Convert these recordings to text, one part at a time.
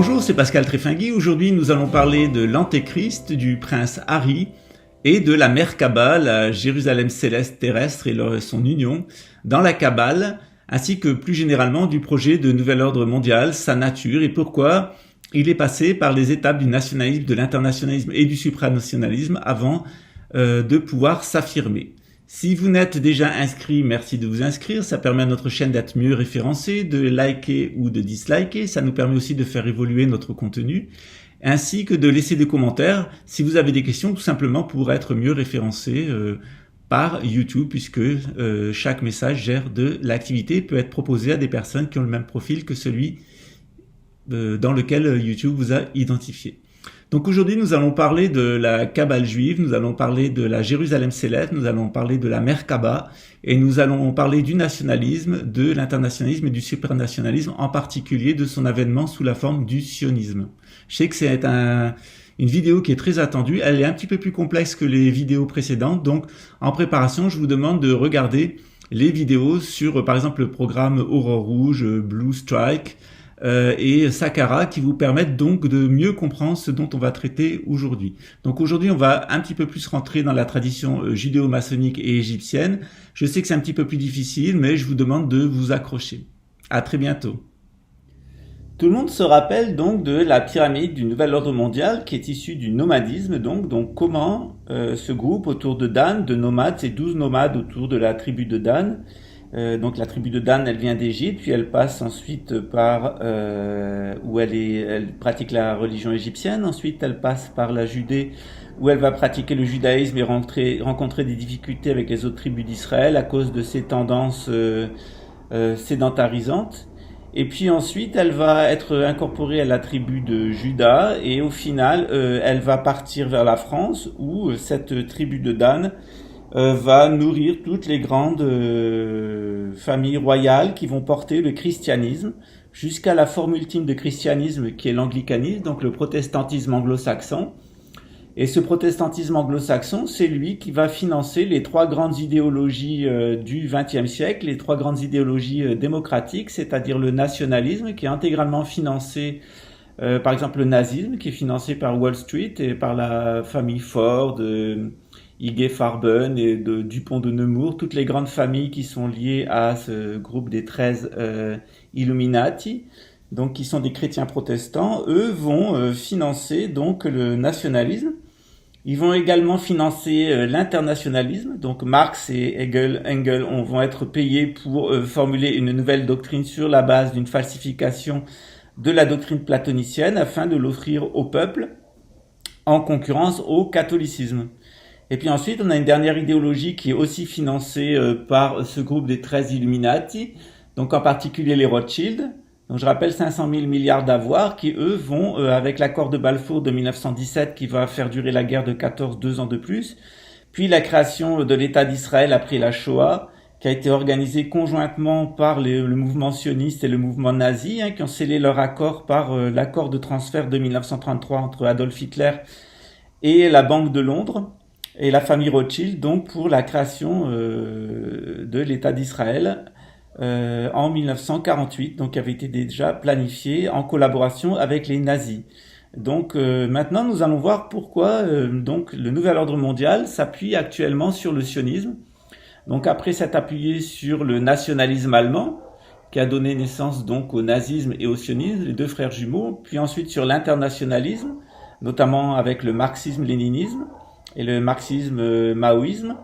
Bonjour, c'est Pascal Tréfingui. Aujourd'hui, nous allons parler de l'Antéchrist, du prince Harry et de la Merkaba, la Jérusalem céleste terrestre et son union dans la Kabbale, ainsi que plus généralement du projet de nouvel ordre mondial, sa nature et pourquoi il est passé par les étapes du nationalisme, de l'internationalisme et du supranationalisme avant de pouvoir s'affirmer. Si vous n'êtes déjà inscrit, merci de vous inscrire. Ça permet à notre chaîne d'être mieux référencée, de liker ou de disliker. Ça nous permet aussi de faire évoluer notre contenu, ainsi que de laisser des commentaires si vous avez des questions, tout simplement pour être mieux référencé par YouTube, puisque chaque message gère de l'activité, peut être proposé à des personnes qui ont le même profil que celui dans lequel YouTube vous a identifié. Donc aujourd'hui, nous allons parler de la Kabbale juive, nous allons parler de la Jérusalem céleste, nous allons parler de la Merkaba et nous allons parler du nationalisme, de l'internationalisme et du supranationalisme, en particulier de son avènement sous la forme du sionisme. Je sais que c'est une vidéo qui est très attendue, elle est un petit peu plus complexe que les vidéos précédentes, donc en préparation, je vous demande de regarder les vidéos sur par exemple le programme Aurore Rouge, Blue Strike, et Sakara qui vous permettent donc de mieux comprendre ce dont on va traiter aujourd'hui. Donc aujourd'hui, on va un petit peu plus rentrer dans la tradition judéo-maçonnique et égyptienne. Je sais que c'est un petit peu plus difficile, mais je vous demande de vous accrocher. À très bientôt. Tout le monde se rappelle donc de la pyramide du nouvel ordre mondial qui est issue du nomadisme. Donc comment ce groupe autour de Dan, de nomades, ces 12 nomades autour de la tribu de Dan, donc la tribu de Dan, elle vient d'Égypte, puis elle passe ensuite par où elle pratique la religion égyptienne. Ensuite, elle passe par la Judée, où elle va pratiquer le judaïsme et rencontrer des difficultés avec les autres tribus d'Israël à cause de ses tendances sédentarisantes. Et puis ensuite, elle va être incorporée à la tribu de Juda, et au final, elle va partir vers la France, où cette tribu de Dan va nourrir toutes les grandes familles royales qui vont porter le christianisme jusqu'à la forme ultime de christianisme qui est l'anglicanisme, donc le protestantisme anglo-saxon. Et ce protestantisme anglo-saxon, c'est lui qui va financer les trois grandes idéologies du XXe siècle, les trois grandes idéologies démocratiques, c'est-à-dire le nationalisme qui est intégralement financé, par exemple le nazisme qui est financé par Wall Street et par la famille Ford, IG Farben et de Dupont de Nemours, toutes les grandes familles qui sont liées à ce groupe des 13 Illuminati, donc qui sont des chrétiens protestants, eux vont financer donc le nationalisme. Ils vont également financer l'internationalisme, donc Marx et Engels vont être payés pour formuler une nouvelle doctrine sur la base d'une falsification de la doctrine platonicienne afin de l'offrir au peuple en concurrence au catholicisme. Et puis ensuite, on a une dernière idéologie qui est aussi financée par ce groupe des 13 Illuminati, donc en particulier les Rothschild. Donc je rappelle 500 000 milliards d'avoirs qui, eux, vont, avec l'accord de Balfour de 1917 qui va faire durer la guerre de 14, 2 ans de plus, puis la création de l'État d'Israël après la Shoah, qui a été organisée conjointement par le mouvement sioniste et le mouvement nazi, qui ont scellé leur accord par l'accord de transfert de 1933 entre Adolf Hitler et la Banque de Londres et la famille Rothschild, donc pour la création de l'État d'Israël en 1948, donc qui avait été déjà planifié en collaboration avec les nazis. Donc maintenant, nous allons voir pourquoi donc le nouvel ordre mondial s'appuie actuellement sur le sionisme. Donc après s'être appuyé sur le nationalisme allemand, qui a donné naissance donc au nazisme et au sionisme, les deux frères jumeaux, puis ensuite sur l'internationalisme, notamment avec le marxisme-léninisme et le marxisme-maoïsme.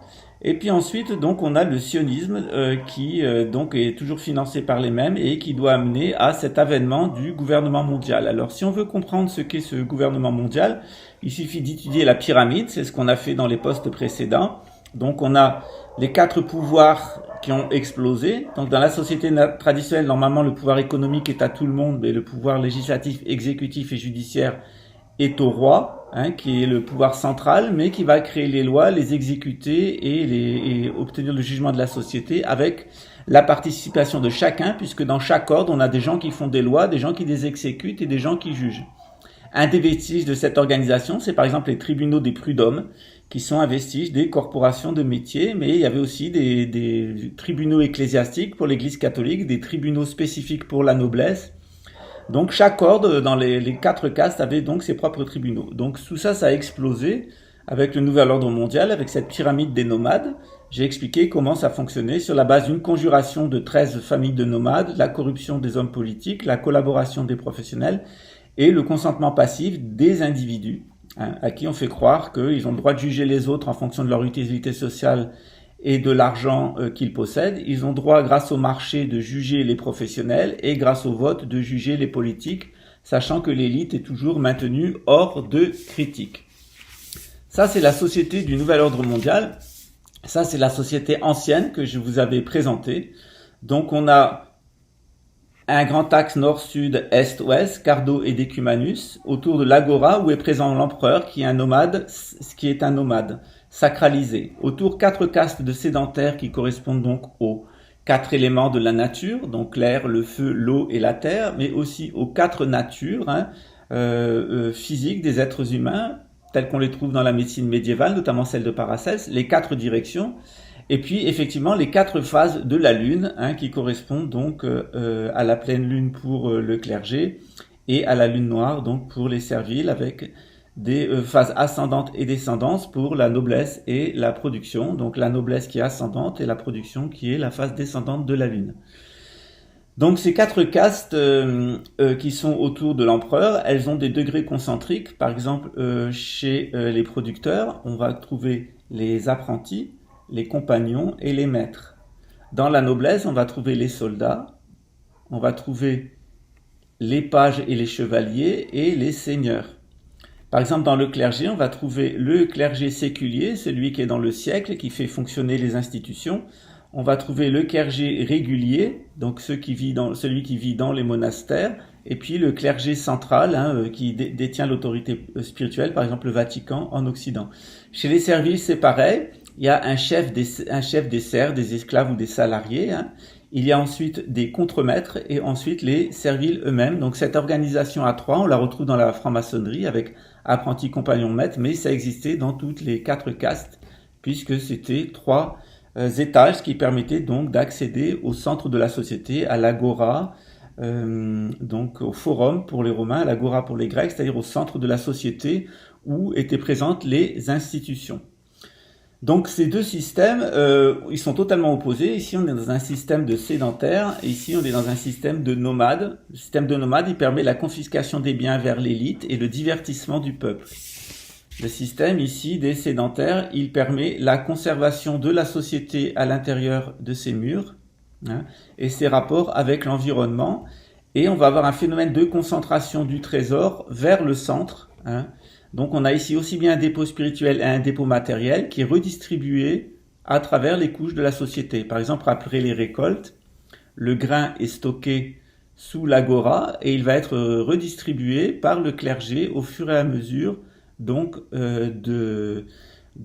Et puis ensuite, donc, on a le sionisme qui donc est toujours financé par les mêmes et qui doit amener à cet avènement du gouvernement mondial. Alors, si on veut comprendre ce qu'est ce gouvernement mondial, il suffit d'étudier la pyramide, c'est ce qu'on a fait dans les postes précédents. Donc, on a les 4 pouvoirs qui ont explosé. Donc, dans la société traditionnelle, normalement, le pouvoir économique est à tout le monde, mais le pouvoir législatif, exécutif et judiciaire est au roi, qui est le pouvoir central, mais qui va créer les lois, les exécuter et obtenir le jugement de la société avec la participation de chacun, puisque dans chaque ordre, on a des gens qui font des lois, des gens qui les exécutent et des gens qui jugent. Un des vestiges de cette organisation, c'est par exemple les tribunaux des prud'hommes, qui sont un vestige des corporations de métiers, mais il y avait aussi des tribunaux ecclésiastiques pour l'Église catholique, des tribunaux spécifiques pour la noblesse, Donc chaque ordre dans les quatre castes avait donc ses propres tribunaux. Donc tout ça, ça a explosé avec le nouvel ordre mondial, avec cette pyramide des nomades. J'ai expliqué comment ça fonctionnait sur la base d'une conjuration de 13 familles de nomades, la corruption des hommes politiques, la collaboration des professionnels et le consentement passif des individus, hein, à qui on fait croire qu'ils ont le droit de juger les autres en fonction de leur utilité sociale et de l'argent qu'ils possèdent. Ils ont droit, grâce au marché, de juger les professionnels et grâce au vote, de juger les politiques, sachant que l'élite est toujours maintenue hors de critique. Ça, c'est la société du nouvel ordre mondial. Ça, c'est la société ancienne que je vous avais présentée. Donc, on a un grand axe nord-sud, est-ouest, Cardo et Decumanus, autour de l'agora où est présent l'empereur qui est un nomade, sacralisé. Autour, 4 castes de sédentaires qui correspondent donc aux 4 éléments de la nature, donc l'air, le feu, l'eau et la terre, mais aussi aux 4 natures physiques des êtres humains, telles qu'on les trouve dans la médecine médiévale, notamment celle de Paracelse, les 4 directions, et puis effectivement les 4 phases de la lune, qui correspondent donc à la pleine lune pour le clergé et à la lune noire donc pour les serviles, avec des phases ascendantes et descendantes pour la noblesse et la production, donc la noblesse qui est ascendante et la production qui est la phase descendante de la lune. Donc ces 4 castes qui sont autour de l'empereur, elles ont des degrés concentriques. Par exemple, chez les producteurs, on va trouver les apprentis, les compagnons et les maîtres. Dans la noblesse, on va trouver les soldats, on va trouver les pages et les chevaliers et les seigneurs. Par exemple, dans le clergé, on va trouver le clergé séculier, celui qui est dans le siècle, qui fait fonctionner les institutions. On va trouver le clergé régulier, donc celui qui vit dans les monastères, et puis le clergé central, qui détient l'autorité spirituelle, par exemple le Vatican en Occident. Chez les serviles, c'est pareil. Il y a un chef des serfs, des esclaves ou des salariés. Il y a ensuite des contremaîtres et ensuite les serviles eux-mêmes. Donc cette organisation à 3, on la retrouve dans la franc-maçonnerie avec apprentis, compagnons, maîtres, mais ça existait dans toutes les 4 castes, puisque c'était 3 étages qui permettaient donc d'accéder au centre de la société, à l'agora, donc au forum pour les Romains, à l'agora pour les Grecs, c'est-à-dire au centre de la société où étaient présentes les institutions. Donc ces deux systèmes, ils sont totalement opposés. Ici, on est dans un système de sédentaires, et ici, on est dans un système de nomades. Le système de nomades, il permet la confiscation des biens vers l'élite et le divertissement du peuple. Le système ici des sédentaires, il permet la conservation de la société à l'intérieur de ses murs et ses rapports avec l'environnement. Et on va avoir un phénomène de concentration du trésor vers le centre. Donc on a ici aussi bien un dépôt spirituel et un dépôt matériel qui est redistribué à travers les couches de la société. Par exemple, après les récoltes, le grain est stocké sous l'agora et il va être redistribué par le clergé au fur et à mesure donc de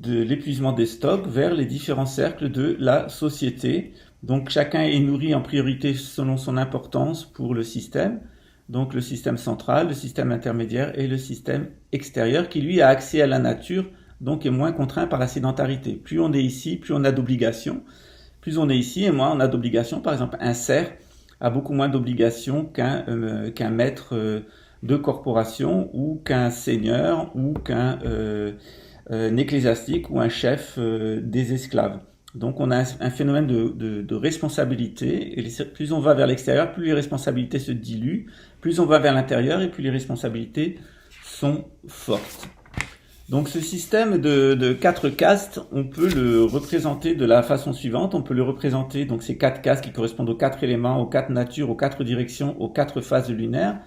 l'épuisement des stocks vers les différents cercles de la société. Donc chacun est nourri en priorité selon son importance pour le système. Donc le système central, le système intermédiaire et le système extérieur qui lui a accès à la nature, donc est moins contraint par la sédentarité. Plus on est ici, plus on a d'obligations. Plus on est ici et moins on a d'obligations. Par exemple, un serf a beaucoup moins d'obligations qu'un maître de corporation ou qu'un seigneur ou qu'un ecclésiastique ou un chef des esclaves. Donc on a un phénomène de responsabilité, et plus on va vers l'extérieur, plus les responsabilités se diluent, plus on va vers l'intérieur et plus les responsabilités sont fortes. Donc ce système de 4 castes, on peut le représenter de la façon suivante. On peut le représenter, donc ces 4 castes qui correspondent aux 4 éléments, aux 4 natures, aux 4 directions, aux 4 phases lunaires.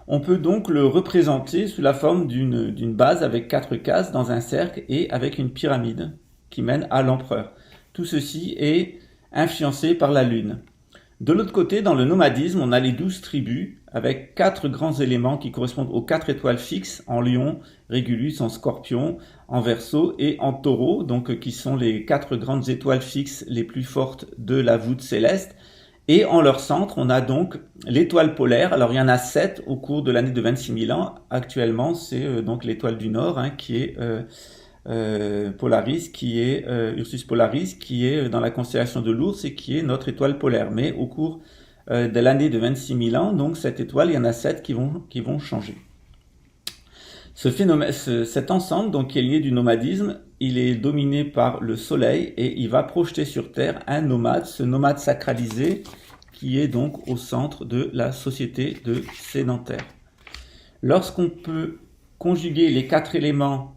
On peut donc le représenter sous la forme d'une base avec 4 cases dans un cercle et avec une pyramide qui mène à l'empereur. Tout ceci est influencé par la lune. De l'autre côté, dans le nomadisme, on a les 12 tribus avec 4 grands éléments qui correspondent aux 4 étoiles fixes en lion, régulus, en scorpion, en verseau et en taureau, donc qui sont les 4 grandes étoiles fixes les plus fortes de la voûte céleste. Et en leur centre, on a donc l'étoile polaire. Alors il y en a 7 au cours de l'année de 26 000 ans. Actuellement, c'est donc l'étoile du Nord qui est Polaris, qui est Ursus Polaris, qui est dans la constellation de l'Ours et qui est notre étoile polaire. Mais au cours de l'année de 26 000 ans. Donc cette étoile, il y en a 7 qui vont changer. Ce phénomène, cet ensemble, donc, qui est lié du nomadisme, il est dominé par le soleil et il va projeter sur Terre un nomade, ce nomade sacralisé qui est donc au centre de la société de sédentaires. Lorsqu'on peut conjuguer les 4 éléments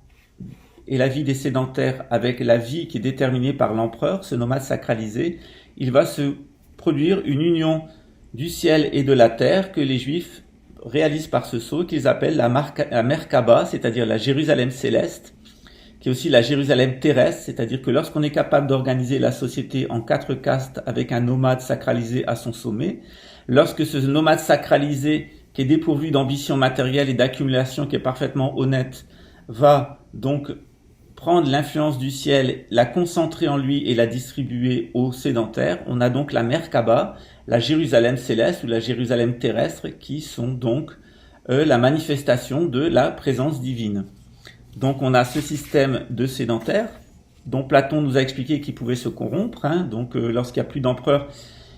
et la vie des sédentaires avec la vie qui est déterminée par l'empereur, ce nomade sacralisé, il va se produire une union du ciel et de la terre que les Juifs réalisent par ce sceau qu'ils appellent la Merkaba, c'est-à-dire la Jérusalem céleste, qui est aussi la Jérusalem terrestre, c'est-à-dire que lorsqu'on est capable d'organiser la société en 4 castes avec un nomade sacralisé à son sommet, lorsque ce nomade sacralisé qui est dépourvu d'ambition matérielle et d'accumulation, qui est parfaitement honnête, va donc prendre l'influence du ciel, la concentrer en lui et la distribuer aux sédentaires, on a donc la Merkaba, la Jérusalem céleste ou la Jérusalem terrestre, qui sont donc la manifestation de la présence divine. Donc on a ce système de sédentaires, dont Platon nous a expliqué qu'il pouvait se corrompre. Donc lorsqu'il n'y a plus d'empereur,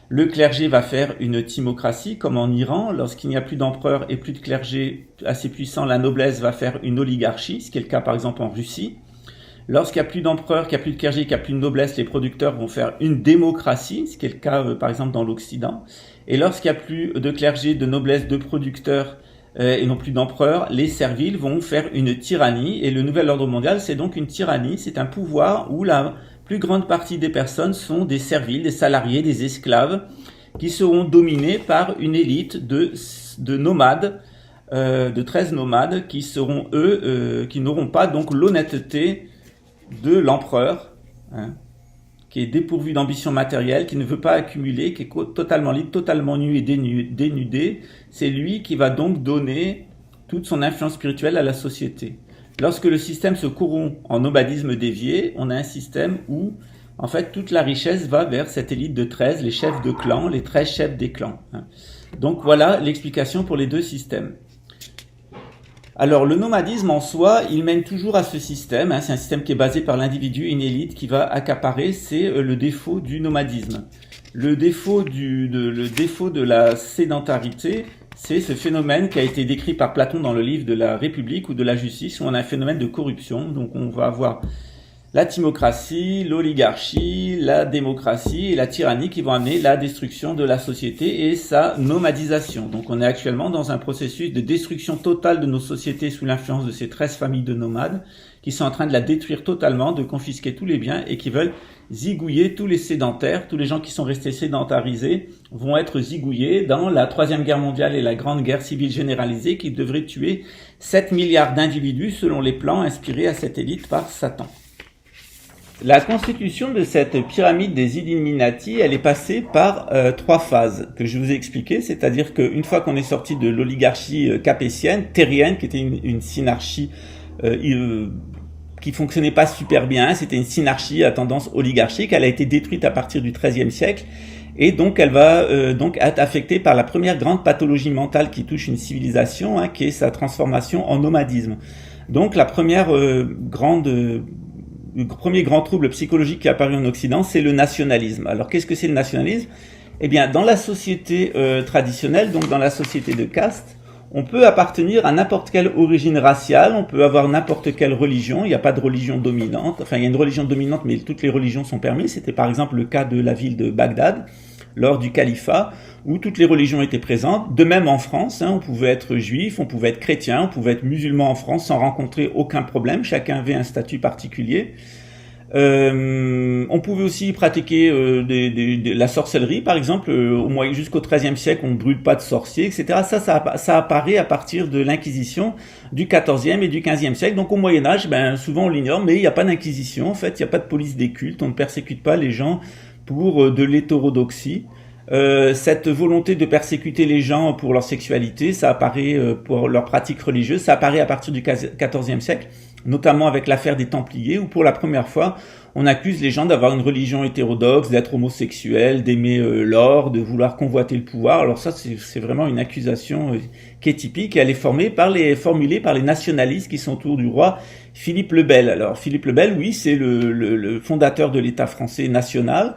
le clergé va faire une timocratie, comme en Iran. Lorsqu'il n'y a plus d'empereur et plus de clergé assez puissant, la noblesse va faire une oligarchie, ce qui est le cas par exemple en Russie. Lorsqu'il n'y a plus d'empereur, qu'il n'y a plus de clergé, qu'il n'y a plus de noblesse, les producteurs vont faire une démocratie, ce qui est le cas par exemple dans l'Occident. Et lorsqu'il n'y a plus de clergé, de noblesse, de producteurs et non plus d'empereur, les serviles vont faire une tyrannie. Et le nouvel ordre mondial, c'est donc une tyrannie, c'est un pouvoir où la plus grande partie des personnes sont des serviles, des salariés, des esclaves, qui seront dominés par une élite de nomades, de 13 nomades, qui seront qui n'auront pas donc l'honnêteté de l'empereur, qui est dépourvu d'ambition matérielle, qui ne veut pas accumuler, qui est totalement libre, totalement nu et dénudé. C'est lui qui va donc donner toute son influence spirituelle à la société. Lorsque le système se corrompt en nomadisme dévié, on a un système où, en fait, toute la richesse va vers cette élite de 13, les chefs de clan, les 13 chefs des clans. Donc voilà l'explication pour les deux systèmes. Alors le nomadisme en soi, il mène toujours à ce système, c'est un système qui est basé par l'individu, une élite qui va accaparer, c'est le défaut du nomadisme. Le défaut de la sédentarité, c'est ce phénomène qui a été décrit par Platon dans le livre de la République ou de la justice, où on a un phénomène de corruption. Donc on va avoir la timocratie, l'oligarchie, la démocratie et la tyrannie qui vont amener la destruction de la société et sa nomadisation. Donc on est actuellement dans un processus de destruction totale de nos sociétés sous l'influence de ces 13 familles de nomades qui sont en train de la détruire totalement, de confisquer tous les biens et qui veulent zigouiller tous les sédentaires. Tous les gens qui sont restés sédentarisés vont être zigouillés dans la Troisième Guerre mondiale et la Grande Guerre civile généralisée qui devrait tuer 7 milliards d'individus selon les plans inspirés à cette élite par Satan. La constitution de cette pyramide des Illuminati, elle est passée par 3 phases que je vous ai expliquées, c'est-à-dire qu'une fois qu'on est sorti de l'oligarchie capétienne, terrienne, qui était une synarchie qui fonctionnait pas super bien, c'était une synarchie à tendance oligarchique, elle a été détruite à partir du XIIIe siècle, et donc elle va donc être affectée par la première grande pathologie mentale qui touche une civilisation, qui est sa transformation en nomadisme. Donc la première le premier grand trouble psychologique qui est apparu en Occident, c'est le nationalisme. Alors, qu'est-ce que c'est le nationalisme ? Eh bien, dans la société traditionnelle, donc dans la société de caste, on peut appartenir à n'importe quelle origine raciale, on peut avoir n'importe quelle religion, il n'y a pas de religion dominante, enfin, il y a une religion dominante, mais toutes les religions sont permises. C'était par exemple le cas de la ville de Bagdad, lors du califat, où toutes les religions étaient présentes. De même en France, on pouvait être juif, on pouvait être chrétien, on pouvait être musulman en France sans rencontrer aucun problème, chacun avait un statut particulier. On pouvait aussi pratiquer la sorcellerie, par exemple, jusqu'au XIIIe siècle, on ne brûle pas de sorciers, etc. Ça apparaît à partir de l'Inquisition du XIVe et du XVe siècle. Donc au Moyen-Âge, souvent on l'ignore, mais il n'y a pas d'inquisition, en fait, il n'y a pas de police des cultes, on ne persécute pas les gens pour de l'hétérodoxie. Cette volonté de persécuter les gens pour leur sexualité, ça apparaît pour leurs pratiques religieuses, ça apparaît à partir du XIVe siècle, notamment avec l'affaire des Templiers, où pour la première fois, on accuse les gens d'avoir une religion hétérodoxe, d'être homosexuels, d'aimer l'or, de vouloir convoiter le pouvoir. Alors ça, c'est vraiment une accusation qui est typique, et elle est formulée par les nationalistes qui sont autour du roi Philippe le Bel. Alors Philippe le Bel, oui, c'est le fondateur de l'État français national,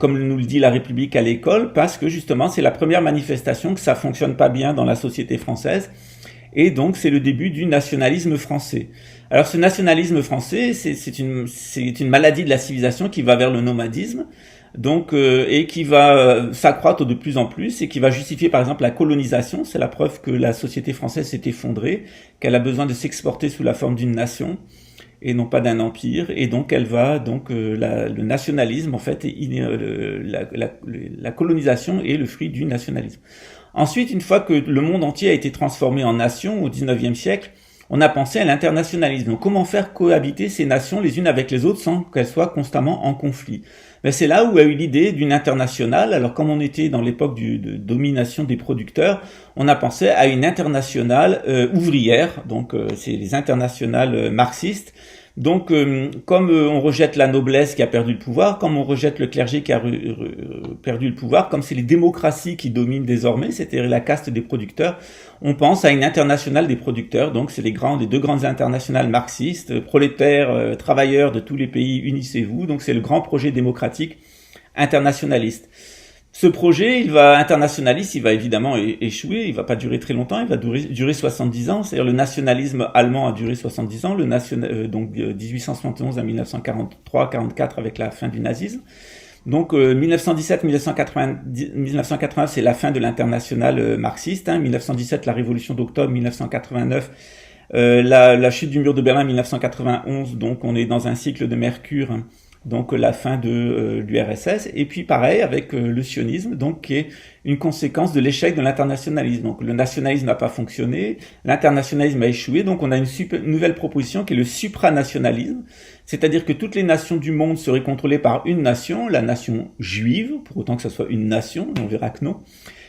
comme nous le dit la République à l'école, parce que justement c'est la première manifestation que ça fonctionne pas bien dans la société française, et donc c'est le début du nationalisme français. Alors ce nationalisme français, c'est une maladie de la civilisation qui va vers le nomadisme, donc et qui va s'accroître de plus en plus et qui va justifier par exemple la colonisation. C'est la preuve que la société française s'est effondrée, qu'elle a besoin de s'exporter sous la forme d'une nation et non pas d'un empire, et donc elle va le nationalisme en fait, la colonisation est le fruit du nationalisme. Ensuite, une fois que le monde entier a été transformé en nation au XIXe siècle, on a pensé à l'internationalisme. Donc, comment faire cohabiter ces nations les unes avec les autres sans qu'elles soient constamment en conflit? Mais c'est là où a eu l'idée d'une internationale. Alors, comme on était dans l'époque de domination des producteurs, on a pensé à une internationale ouvrière. Donc, c'est les internationales marxistes. Donc, comme on rejette la noblesse qui a perdu le pouvoir, comme on rejette le clergé qui a perdu le pouvoir, comme c'est les démocraties qui dominent désormais, c'est-à-dire la caste des producteurs, on pense à une internationale des producteurs. Donc, c'est les deux grandes internationales marxistes, prolétaires, travailleurs de tous les pays, unissez-vous. Donc, c'est le grand projet démocratique internationaliste. Ce projet, internationaliste, il va évidemment échouer, il va pas durer très longtemps, il va durer 70 ans, c'est-à-dire le nationalisme allemand a duré 70 ans, donc 1871 à 1943-44 avec la fin du nazisme. Donc 1917-1980, c'est la fin de l'internationale marxiste, 1917 la révolution d'octobre, 1989 la chute du mur de Berlin, 1991, donc on est dans un cycle de Mercure, donc la fin de l'URSS, et puis pareil avec le sionisme, donc qui est une conséquence de l'échec de l'internationalisme. Donc le nationalisme n'a pas fonctionné, l'internationalisme a échoué, donc on a une nouvelle proposition qui est le supranationalisme, c'est-à-dire que toutes les nations du monde seraient contrôlées par une nation, la nation juive, pour autant que ce soit une nation, on verra que non.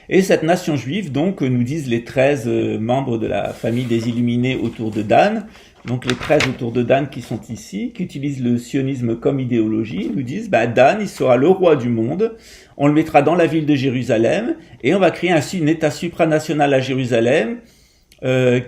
Et cette nation juive, donc, nous disent les 13 membres de la famille des Illuminés autour de Dan, donc les 13 autour de Dan qui sont ici, qui utilisent le sionisme comme idéologie, nous disent, Dan, il sera le roi du monde, on le mettra dans la ville de Jérusalem, et on va créer ainsi un État supranational à Jérusalem,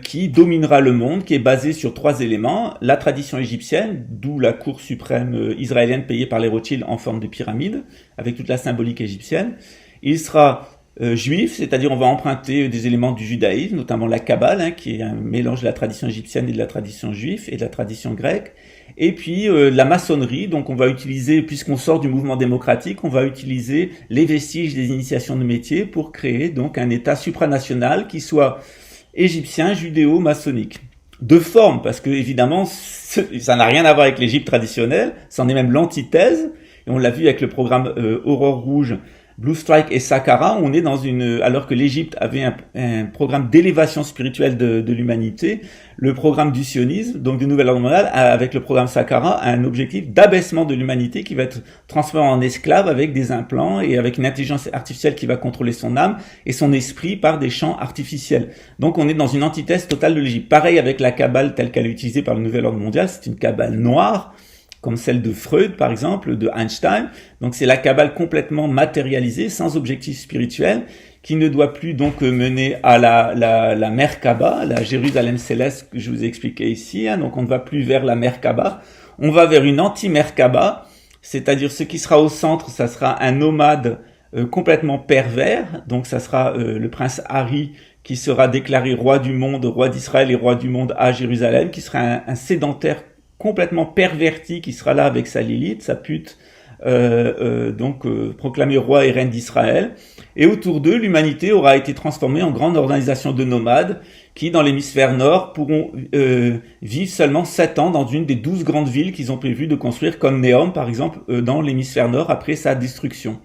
qui dominera le monde, qui est basé sur 3 éléments, la tradition égyptienne, d'où la cour suprême israélienne payée par les Rothschild en forme de pyramide, avec toute la symbolique égyptienne. Il sera juif, c'est-à-dire on va emprunter des éléments du judaïsme, notamment la Kabbale, qui est un mélange de la tradition égyptienne et de la tradition juive et de la tradition grecque, et puis la maçonnerie, donc on va utiliser, puisqu'on sort du mouvement démocratique, on va utiliser les vestiges des initiations de métier pour créer donc un État supranational qui soit égyptien, judéo-maçonnique. De forme, parce que évidemment ça n'a rien à voir avec l'Égypte traditionnelle, c'en est même l'antithèse, et on l'a vu avec le programme Aurore Rouge, Blue Strike et Saqqara, on est alors que l'Égypte avait un programme d'élévation spirituelle de l'humanité, le programme du sionisme, donc du nouvel ordre mondial, avec le programme Saqqara, a un objectif d'abaissement de l'humanité qui va être transformée en esclave avec des implants et avec une intelligence artificielle qui va contrôler son âme et son esprit par des champs artificiels. Donc on est dans une antithèse totale de l'Égypte. Pareil avec la Kabbale telle qu'elle est utilisée par le nouvel ordre mondial, c'est une Kabbale noire, comme celle de Freud, par exemple, de Einstein. Donc c'est la Kabbale complètement matérialisée, sans objectif spirituel, qui ne doit plus donc mener à la Merkaba, la Jérusalem céleste que je vous ai expliqué ici. Donc on ne va plus vers la Merkaba, on va vers une anti-Merkaba, c'est-à-dire ce qui sera au centre, ça sera un nomade complètement pervers. Donc ça sera le prince Hari qui sera déclaré roi du monde, roi d'Israël et roi du monde à Jérusalem, qui sera un sédentaire complètement perverti qui sera là avec sa Lilith, sa pute, proclamé roi et reine d'Israël. Et autour d'eux, l'humanité aura été transformée en grande organisation de nomades qui, dans l'hémisphère nord, pourront vivre seulement 7 ans dans une des 12 grandes villes qu'ils ont prévu de construire, comme Neom, par exemple, dans l'hémisphère nord, après sa destruction,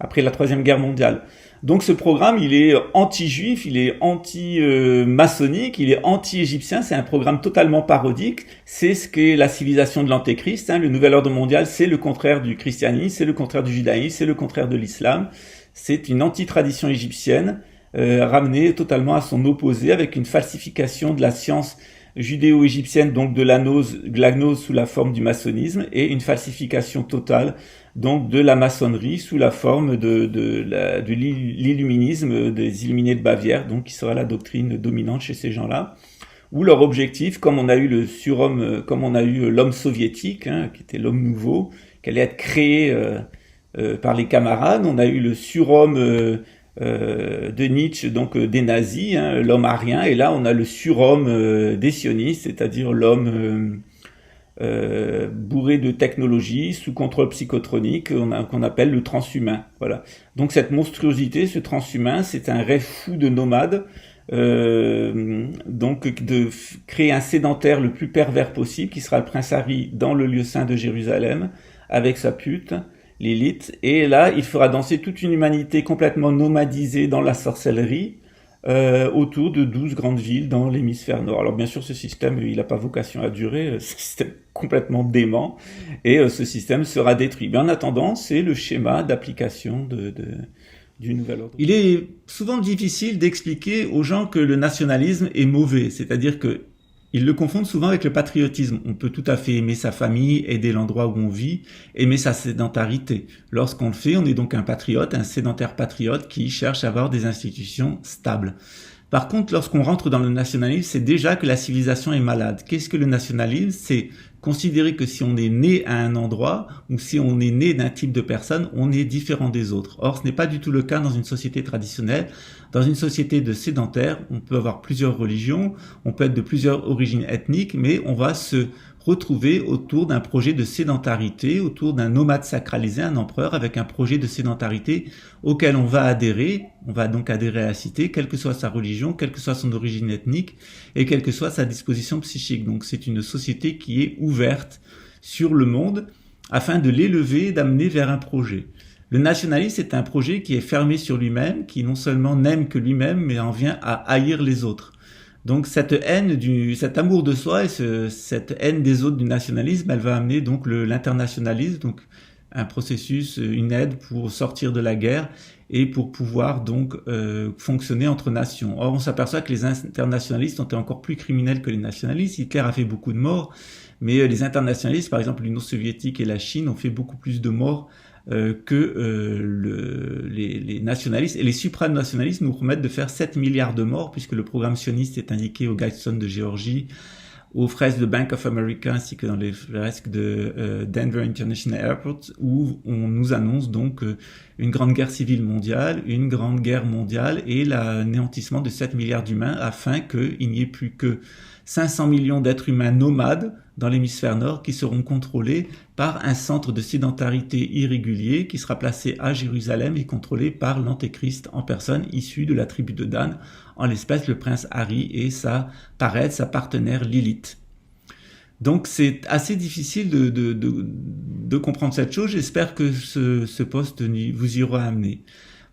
après la Troisième Guerre mondiale. Donc ce programme, il est anti-juif, il est anti-maçonnique, il est anti-égyptien, c'est un programme totalement parodique, c'est ce qu'est la civilisation de l'antéchrist, le nouvel ordre mondial, c'est le contraire du christianisme, c'est le contraire du judaïsme, c'est le contraire de l'islam, c'est une anti-tradition égyptienne, ramenée totalement à son opposé, avec une falsification de la science judéo-égyptienne, donc de la gnose sous la forme du maçonnisme, et une falsification totale donc de la maçonnerie sous la forme de l'illuminisme des Illuminés de Bavière, donc qui sera la doctrine dominante chez ces gens-là, où leur objectif, comme on a eu le surhomme, comme on a eu l'homme soviétique, qui était l'homme nouveau, qui allait être créé par les camarades. On a eu le surhomme de Nietzsche, donc des nazis, hein, l'homme arien, et là on a le surhomme des sionistes, c'est-à-dire l'homme bourré de technologie, sous contrôle psychotronique, qu'on appelle le transhumain. Voilà. Donc cette monstruosité, ce transhumain, c'est un rêve fou de nomade, donc de créer un sédentaire le plus pervers possible, qui sera le prince Harry dans le lieu saint de Jérusalem, avec sa pute, Lilith, et là il fera danser toute une humanité complètement nomadisée dans la sorcellerie, autour de 12 grandes villes dans l'hémisphère nord. Alors bien sûr, ce système, il n'a pas vocation à durer, c'est un système complètement dément, et ce système sera détruit. Mais en attendant, c'est le schéma d'application du nouvel ordre. Il est souvent difficile d'expliquer aux gens que le nationalisme est mauvais, c'est-à-dire que ils le confondent souvent avec le patriotisme. On peut tout à fait aimer sa famille, aider l'endroit où on vit, aimer sa sédentarité. Lorsqu'on le fait, on est donc un patriote, un sédentaire patriote qui cherche à avoir des institutions stables. Par contre, lorsqu'on rentre dans le nationalisme, c'est déjà que la civilisation est malade. Qu'est-ce que le nationalisme? C'est considérer que si on est né à un endroit, ou si on est né d'un type de personne, on est différent des autres. Or, ce n'est pas du tout le cas dans une société traditionnelle. Dans une société de sédentaires, on peut avoir plusieurs religions, on peut être de plusieurs origines ethniques, mais on va se retrouver autour d'un projet de sédentarité, autour d'un nomade sacralisé, un empereur, avec un projet de sédentarité auquel on va adhérer. On va donc adhérer à la cité, quelle que soit sa religion, quelle que soit son origine ethnique, et quelle que soit sa disposition psychique. Donc c'est une société qui est ouverte sur le monde, afin de l'élever et d'amener vers un projet. Le nationalisme est un projet qui est fermé sur lui-même, qui non seulement n'aime que lui-même, mais en vient à haïr les autres. Donc cette haine, cet amour de soi et cette haine des autres du nationalisme, elle va amener donc l'internationalisme, donc un processus, une aide pour sortir de la guerre et pour pouvoir donc fonctionner entre nations. Or, on s'aperçoit que les internationalistes ont été encore plus criminels que les nationalistes. Hitler a fait beaucoup de morts, mais les internationalistes, par exemple l'Union soviétique et la Chine, ont fait beaucoup plus de morts que les nationalistes. Et les supranationalistes nous promettent de faire 7 milliards de morts, puisque le programme sioniste est indiqué au Guidestone de Géorgie, aux fresques de Bank of America, ainsi que dans les fresques de Denver International Airport, où on nous annonce donc une grande guerre civile mondiale, une grande guerre mondiale et l'anéantissement de 7 milliards d'humains, afin qu'il n'y ait plus que 500 millions d'êtres humains nomades dans l'hémisphère nord qui seront contrôlés par un centre de sédentarité irrégulier qui sera placé à Jérusalem et contrôlé par l'antéchrist en personne issu de la tribu de Dan, en l'espèce le prince Harry et sa partenaire Lilith. Donc c'est assez difficile de comprendre cette chose. J'espère que ce post vous y aura amené.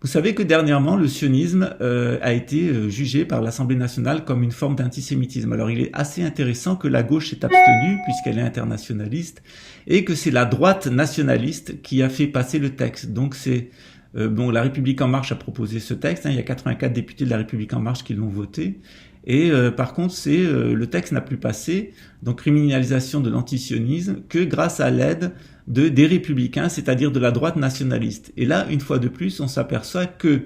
Vous savez que dernièrement, le sionisme a été jugé par l'Assemblée nationale comme une forme d'antisémitisme. Alors il est assez intéressant que la gauche s'est abstenue, puisqu'elle est internationaliste, et que c'est la droite nationaliste qui a fait passer le texte. Donc c'est la République en marche a proposé ce texte, hein, il y a 84 députés de la République en marche qui l'ont voté, et par contre le texte n'a plus passé, donc criminalisation de l'antisionisme, que grâce à l'aide des républicains, c'est-à-dire de la droite nationaliste. Et là, une fois de plus, on s'aperçoit que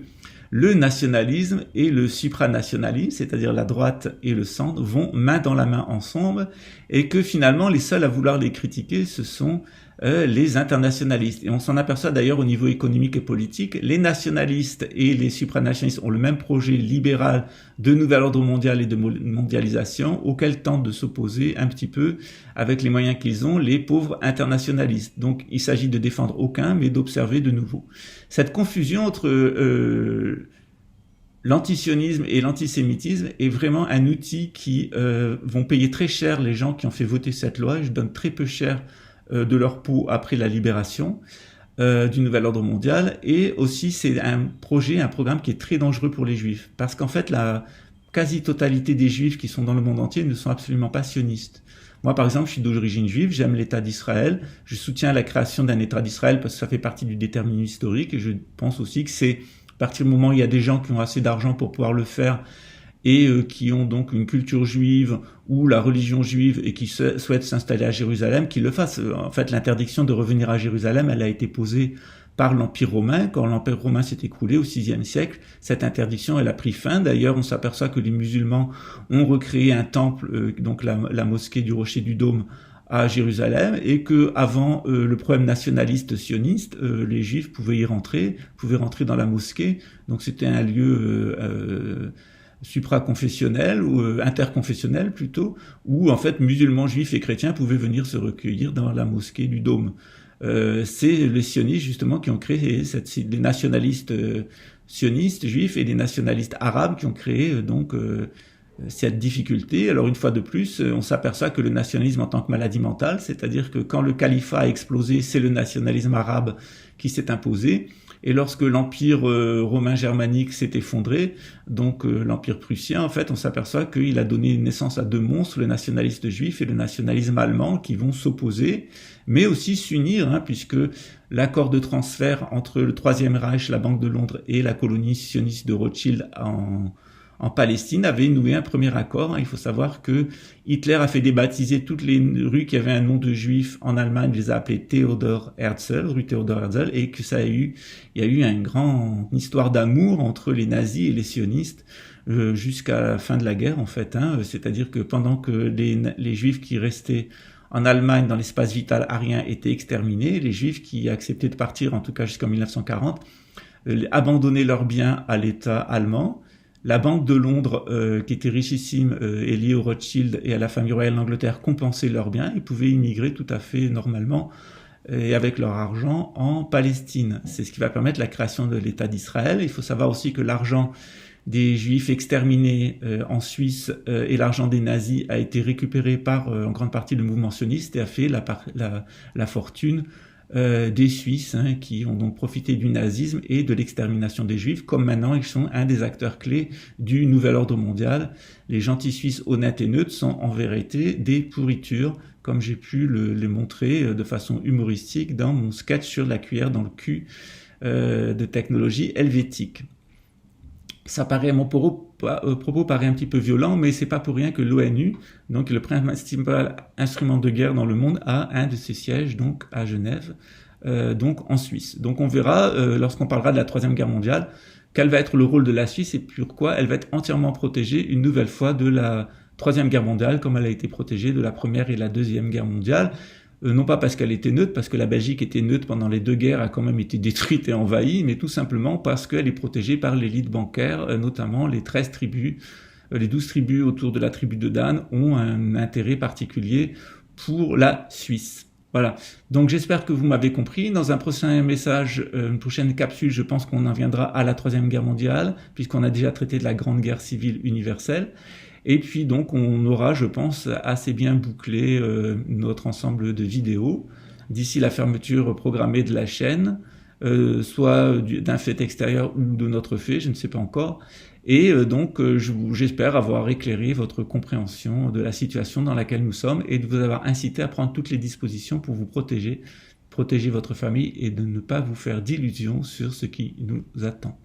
le nationalisme et le supranationalisme, c'est-à-dire la droite et le centre, vont main dans la main ensemble, et que finalement, les seuls à vouloir les critiquer, ce sont les internationalistes. Et on s'en aperçoit d'ailleurs au niveau économique et politique. Les nationalistes et les supranationalistes ont le même projet libéral de nouvel ordre mondial et de mondialisation, auquel tentent de s'opposer un petit peu, avec les moyens qu'ils ont, les pauvres internationalistes. Donc il s'agit de défendre aucun, mais d'observer de nouveau. Cette confusion entre l'antisionisme et l'antisémitisme est vraiment un outil qui vont payer très cher les gens qui ont fait voter cette loi. Je donne très peu cher de leur peau après la libération du nouvel ordre mondial, et aussi c'est un programme qui est très dangereux pour les juifs, parce qu'en fait la quasi-totalité des juifs qui sont dans le monde entier ne sont absolument pas sionistes. Moi par exemple, je suis d'origine juive, j'aime l'État d'Israël, je soutiens la création d'un État d'Israël parce que ça fait partie du déterminisme historique, et je pense aussi que c'est à partir du moment où il y a des gens qui ont assez d'argent pour pouvoir le faire, et qui ont donc une culture juive ou la religion juive et qui souhaitent s'installer à Jérusalem, qu'ils le fassent. En fait, l'interdiction de revenir à Jérusalem, elle a été posée par l'Empire romain. Quand l'Empire romain s'est écroulé au VIe siècle, cette interdiction, elle a pris fin. D'ailleurs, on s'aperçoit que les musulmans ont recréé un temple, donc la mosquée du Rocher du Dôme, à Jérusalem, et que avant le problème nationaliste sioniste, les Juifs pouvaient rentrer dans la mosquée. Donc c'était un lieu supraconfessionnel ou interconfessionnel plutôt, où en fait musulmans, juifs et chrétiens pouvaient venir se recueillir dans la mosquée du Dôme. C'est les sionistes justement qui ont créé les nationalistes sionistes juifs et les nationalistes arabes qui ont créé cette difficulté. Alors une fois de plus, on s'aperçoit que le nationalisme en tant que maladie mentale, c'est-à-dire que quand le califat a explosé, c'est le nationalisme arabe qui s'est imposé. Et lorsque l'empire romain germanique s'est effondré, donc l'empire prussien, en fait, on s'aperçoit qu'il a donné naissance à deux monstres, le nationalisme juif et le nationalisme allemand, qui vont s'opposer, mais aussi s'unir, puisque l'accord de transfert entre le Troisième Reich, la Banque de Londres et la colonie sioniste de Rothschild en Palestine avait noué un premier accord. Il faut savoir que Hitler a fait débaptiser toutes les rues qui avaient un nom de juif en Allemagne, il les a appelées Theodor Herzl, rue Theodor Herzl, et que il y a eu une grande histoire d'amour entre les nazis et les sionistes jusqu'à la fin de la guerre en fait. C'est-à-dire que pendant que les juifs qui restaient en Allemagne dans l'espace vital arien étaient exterminés, les juifs qui acceptaient de partir, en tout cas jusqu'en 1940, abandonnaient leurs biens à l'État allemand. La Banque de Londres, qui était richissime et liée au Rothschild et à la famille royale d'Angleterre, compensait leurs biens. Ils pouvaient immigrer tout à fait normalement et avec leur argent en Palestine. C'est ce qui va permettre la création de l'État d'Israël. Il faut savoir aussi que l'argent des Juifs exterminés en Suisse et l'argent des nazis a été récupéré par en grande partie le mouvement sioniste et a fait la fortune des Suisses qui ont donc profité du nazisme et de l'extermination des Juifs, comme maintenant ils sont un des acteurs clés du nouvel ordre mondial. Les gentils Suisses honnêtes et neutres sont en vérité des pourritures, comme j'ai pu les montrer de façon humoristique dans mon sketch sur la cuillère dans le cul de technologie helvétique. Ça paraît, mon propos paraît un petit peu violent, mais c'est pas pour rien que l'ONU, donc le principal instrument de guerre dans le monde, a un de ses sièges donc à Genève, donc en Suisse. Donc on verra lorsqu'on parlera de la Troisième Guerre mondiale quel va être le rôle de la Suisse et pourquoi elle va être entièrement protégée une nouvelle fois de la Troisième Guerre mondiale, comme elle a été protégée de la Première et la Deuxième Guerre mondiale. Non pas parce qu'elle était neutre, parce que la Belgique était neutre pendant les deux guerres, a quand même été détruite et envahie, mais tout simplement parce qu'elle est protégée par l'élite bancaire, notamment les 13 tribus, les 12 tribus autour de la tribu de Dan ont un intérêt particulier pour la Suisse. Voilà. Donc j'espère que vous m'avez compris. Dans un prochain message, une prochaine capsule, je pense qu'on en viendra à la Troisième Guerre mondiale, puisqu'on a déjà traité de la Grande Guerre civile universelle. Et puis donc on aura, je pense, assez bien bouclé notre ensemble de vidéos d'ici la fermeture programmée de la chaîne, soit d'un fait extérieur ou de notre fait, je ne sais pas encore. Et donc j'espère avoir éclairé votre compréhension de la situation dans laquelle nous sommes et de vous avoir incité à prendre toutes les dispositions pour vous protéger votre famille et de ne pas vous faire d'illusions sur ce qui nous attend.